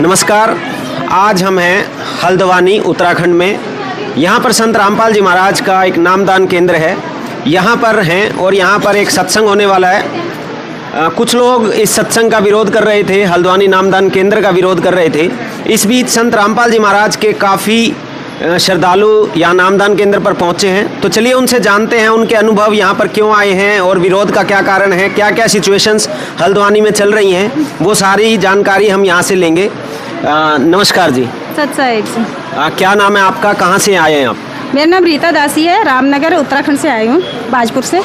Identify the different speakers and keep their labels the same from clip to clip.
Speaker 1: नमस्कार। आज हम हैं हल्द्वानी उत्तराखंड में। यहाँ पर संत रामपाल जी महाराज का एक नामदान केंद्र है। यहाँ पर हैं और यहाँ पर एक सत्संग होने वाला है। कुछ लोग इस सत्संग का विरोध कर रहे थे, हल्द्वानी नामदान केंद्र का विरोध कर रहे थे। इस बीच संत रामपाल जी महाराज के काफ़ी श्रद्धालु यहाँ नामदान केंद्र पर पहुँचे हैं। तो चलिए उनसे जानते हैं उनके अनुभव, यहाँ पर क्यों आए हैं और विरोध का क्या कारण है, क्या क्या सिचुएशंस हल्द्वानी में चल रही हैं, वो सारी जानकारी हम यहाँ से लेंगे। नमस्कार जी।
Speaker 2: सत्साई जी।
Speaker 1: क्या नाम है आपका, कहाँ से आए हैं आप?
Speaker 2: मेरा नाम रीता दासी है, रामनगर उत्तराखंड से आई हूँ, बाजपुर से।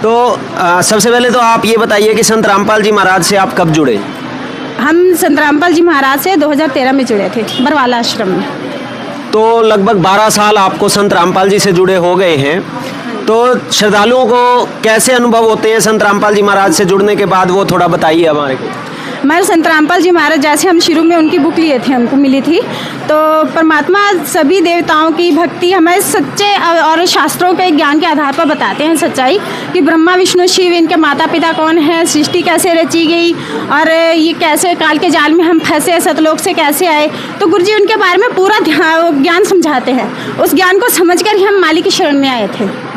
Speaker 1: तो सबसे पहले तो आप ये बताइए कि संत रामपाल जी महाराज से आप कब जुड़े?
Speaker 2: हम संत रामपाल जी महाराज से 2013 में जुड़े थे, बरवाला आश्रम में।
Speaker 1: तो लगभग 12 साल आपको संत रामपाल जी से जुड़े हो गए हैं। तो श्रद्धालुओं को कैसे अनुभव होते हैं संत रामपाल जी महाराज से जुड़ने के बाद, वो थोड़ा बताइए हमारे को।
Speaker 2: हमारे संत रामपाल जी महाराज, जैसे हम शुरू में उनकी बुक लिए थे, हमको मिली थी, तो परमात्मा सभी देवताओं की भक्ति हमें सच्चे और शास्त्रों के ज्ञान के आधार पर बताते हैं सच्चाई कि ब्रह्मा विष्णु शिव इनके माता पिता कौन है, सृष्टि कैसे रची गई और ये कैसे काल के जाल में हम फंसे, सतलोक से कैसे आए। तो गुरुजी उनके बारे में पूरा ज्ञान समझाते हैं। उस ज्ञान को समझ कर ही हम मालिक की शरण में आए थे।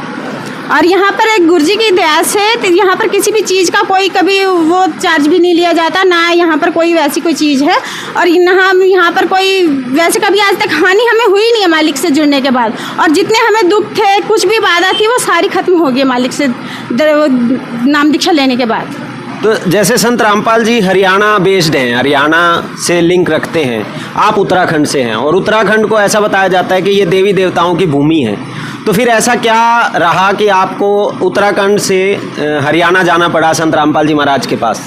Speaker 2: और यहाँ पर एक गुरुजी की दया से यहाँ पर किसी भी चीज़ का कोई कभी वो चार्ज भी नहीं लिया जाता, ना यहाँ पर कोई वैसी कोई चीज़ है। और यहाँ पर कोई वैसे कभी आज तक हानि हमें हुई नहीं है मालिक से जुड़ने के बाद। और जितने हमें दुख थे, कुछ भी बाधा थी, वो सारी खत्म हो गई मालिक से नाम दीक्षा लेने के बाद।
Speaker 1: तो जैसे संत रामपाल जी हरियाणा बेस्ड हैं, हरियाणा से लिंक रखते हैं, आप उत्तराखंड से हैं और उत्तराखंड को ऐसा बताया जाता है कि ये देवी देवताओं की भूमि है। तो फिर ऐसा क्या रहा कि आपको उत्तराखंड से हरियाणा जाना पड़ा संत रामपाल जी महाराज के पास?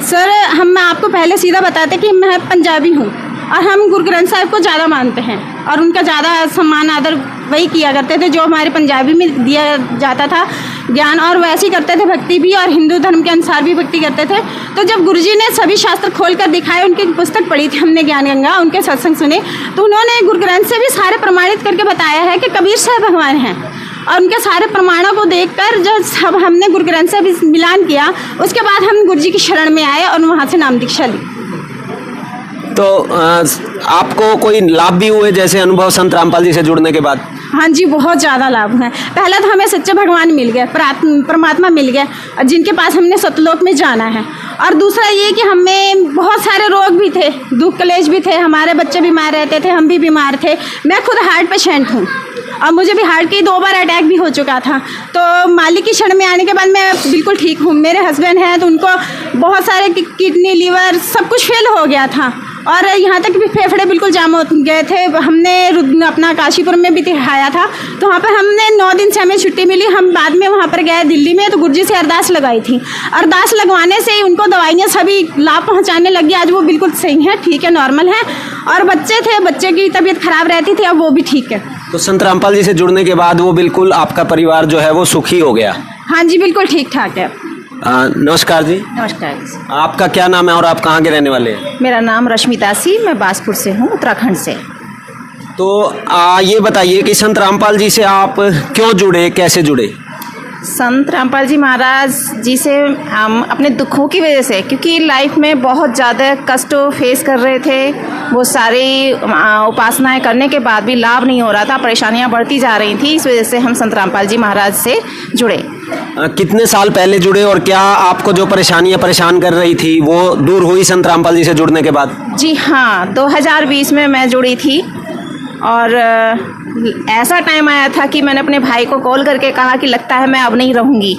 Speaker 2: सर, मैं आपको पहले सीधा बताते कि मैं पंजाबी हूँ और हम गुरु ग्रंथ साहिब को ज़्यादा मानते हैं और उनका ज़्यादा सम्मान आदर वही किया करते थे जो हमारे पंजाबी में दिया जाता था ज्ञान, और वैसे ही करते थे भक्ति भी, और हिंदू धर्म के अनुसार भी भक्ति करते थे। तो जब गुरुजी ने सभी शास्त्र खोल कर दिखाए, उनकी पुस्तक पढ़ी थी हमने ज्ञान गंगा, उनके सत्संग सुने, तो उन्होंने गुरु ग्रंथ से भी सारे प्रमाणित करके बताया है कि कबीर साहब भगवान हैं। और उनके सारे प्रमाणों को देखकर जो सब हमने गुरु ग्रंथ से भी मिलान किया, उसके बाद हम गुरुजी की शरण में आए और वहाँ से नाम दीक्षा ली।
Speaker 1: तो आपको कोई लाभ भी हुए जैसे अनुभव संत रामपाल जी से जुड़ने के बाद?
Speaker 2: हाँ जी, बहुत ज़्यादा लाभ है। पहला तो हमें सच्चे भगवान मिल गए, परमात्मा मिल गए जिनके पास हमने सतलोक में जाना है। और दूसरा ये कि हमें बहुत सारे रोग भी थे, दुख कलेश भी थे, हमारे बच्चे बीमार रहते थे, हम भी बीमार थे। मैं खुद हार्ट पेशेंट हूँ और मुझे भी हार्ट की 2 बार अटैक भी हो चुका था। तो मालिक की शरण में आने के बाद मैं बिल्कुल ठीक हूँ। मेरे हस्बैंड हैं तो उनको बहुत सारे किडनी लीवर सब कुछ फेल हो गया था और यहाँ तक भी फेफड़े बिल्कुल जाम हो गए थे। हमने अपना काशीपुर में भी दिखाया था, तो वहाँ पर हमने 9 दिन से हमें छुट्टी मिली। हम बाद में वहाँ पर गए दिल्ली में, तो गुरुजी से अरदास लगाई थी। अरदास लगवाने से ही उनको दवाइयाँ सभी लाभ पहुँचाने लगी। आज वो बिल्कुल सही है, ठीक है, नॉर्मल है। और बच्चे थे, बच्चे की तबीयत खराब रहती थी, अब वो भी ठीक है।
Speaker 1: तो संत रामपाल जी से जुड़ने के बाद वो बिल्कुल आपका परिवार जो है वो सुखी हो गया?
Speaker 2: हाँ जी, बिल्कुल ठीक ठाक है।
Speaker 1: नमस्कार जी।
Speaker 2: नमस्कार।
Speaker 1: आपका क्या नाम है और आप कहाँ के रहने वाले हैं?
Speaker 3: मेरा नाम रश्मि दासी, मैं बाजपुर से हूँ, उत्तराखंड से।
Speaker 1: तो ये बताइए कि संत रामपाल जी से आप क्यों जुड़े, कैसे जुड़े?
Speaker 3: संत रामपाल जी महाराज जी से हम अपने दुखों की वजह से, क्योंकि लाइफ में बहुत ज़्यादा कष्ट फेस कर रहे थे, वो सारी उपासनाएं करने के बाद भी लाभ नहीं हो रहा था, परेशानियां बढ़ती जा रही थी। इस वजह से हम संत रामपाल जी महाराज से जुड़े।
Speaker 1: कितने साल पहले जुड़े और क्या आपको जो परेशानियां परेशान कर रही थी वो दूर हुई संत रामपाल जी से जुड़ने के बाद?
Speaker 3: जी हाँ, 2020 में मैं जुड़ी थी और ऐसा टाइम आया था कि मैंने अपने भाई को कॉल करके कहा कि लगता है मैं अब नहीं रहूँगी।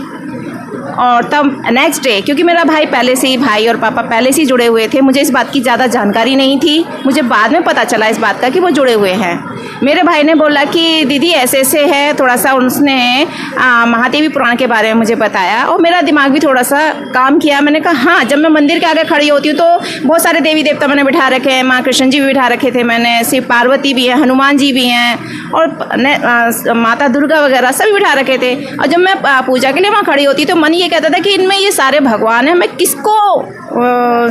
Speaker 3: और तब नेक्स्ट डे, क्योंकि मेरा भाई पहले से ही, भाई और पापा पहले से ही जुड़े हुए थे, मुझे इस बात की ज़्यादा जानकारी नहीं थी। मुझे बाद में पता चला इस बात का कि वो जुड़े हुए हैं। मेरे भाई ने बोला कि दीदी ऐसे ऐसे है, थोड़ा सा उसने महादेवी पुराण के बारे में मुझे बताया और मेरा दिमाग भी थोड़ा सा काम किया। मैंने कहा हाँ, जब मैं मंदिर के आगे खड़ी होती हूँ तो बहुत सारे देवी देवता मैंने बिठा रखे हैं, माँ कृष्ण जी भी बिठा रखे थे मैंने, शिव पार्वती भी है, हनुमान जी भी हैं और माता दुर्गा वगैरह सभी बिठा रखे थे। और जब मैं पूजा के लिए वहाँ खड़ी होती तो मन ये कहता था कि इनमें ये सारे भगवान हैं, मैं किसको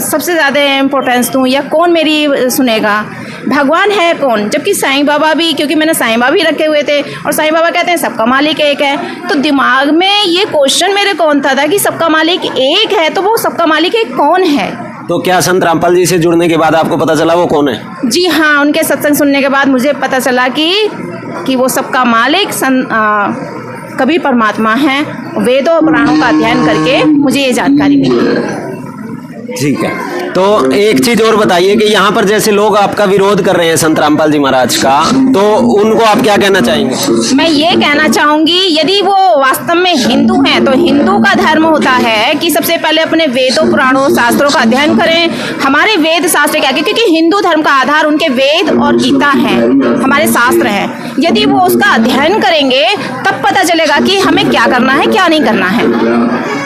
Speaker 3: सबसे ज़्यादा इम्पोर्टेंस दूँ या कौन मेरी सुनेगा, भगवान है कौन। जबकि साईं बाबा भी, क्योंकि मैंने साईं बाबा भी रखे हुए थे और साईं बाबा कहते हैं सबका मालिक एक है, तो दिमाग में ये क्वेश्चन मेरे कौन था कि सबका मालिक एक है तो वो सबका मालिक एक कौन है।
Speaker 1: तो क्या संत रामपाल जी से जुड़ने के बाद आपको पता चला वो कौन है?
Speaker 3: जी हाँ, उनके सत्संग सुनने के बाद मुझे पता चला कि वो सबका मालिक कबीर परमात्मा हैं। वेदों और पुराणों का अध्ययन करके मुझे ये जानकारी मिली।
Speaker 1: ठीक है, तो एक चीज और बताइए कि यहाँ पर जैसे लोग आपका विरोध कर रहे हैं संत रामपाल जी महाराज का, तो उनको आप क्या कहना चाहेंगे?
Speaker 3: मैं ये कहना चाहूँगी, यदि वो वास्तव में हिंदू हैं तो हिंदू का धर्म होता है कि सबसे पहले अपने वेदों पुराणों शास्त्रों का अध्ययन करें। हमारे वेद शास्त्र क्या, क्योंकि हिंदू धर्म का आधार उनके वेद और गीता है, हमारे शास्त्र हैं। यदि वो उसका अध्ययन करेंगे तब पता चलेगा कि हमें क्या करना है, क्या नहीं करना है।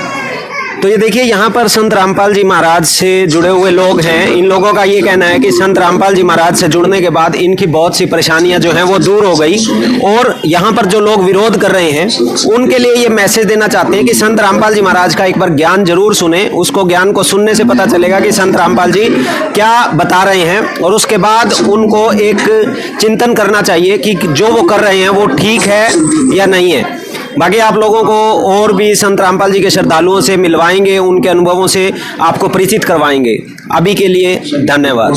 Speaker 1: तो ये देखिए, यहाँ पर संत रामपाल जी महाराज से जुड़े हुए लोग हैं। इन लोगों का ये कहना है कि संत रामपाल जी महाराज से जुड़ने के बाद इनकी बहुत सी परेशानियां जो हैं वो दूर हो गई। और यहाँ पर जो लोग विरोध कर रहे हैं उनके लिए ये मैसेज देना चाहते हैं कि संत रामपाल जी महाराज का एक बार ज्ञान जरूर सुने। उसको ज्ञान को सुनने से पता चलेगा कि संत रामपाल जी क्या बता रहे हैं, और उसके बाद उनको एक चिंतन करना चाहिए कि जो वो कर रहे हैं वो ठीक है या नहीं है। बाकी आप लोगों को और भी संत रामपाल जी के श्रद्धालुओं से मिलवाएंगे, उनके अनुभवों से आपको परिचित करवाएंगे। अभी के लिए धन्यवाद।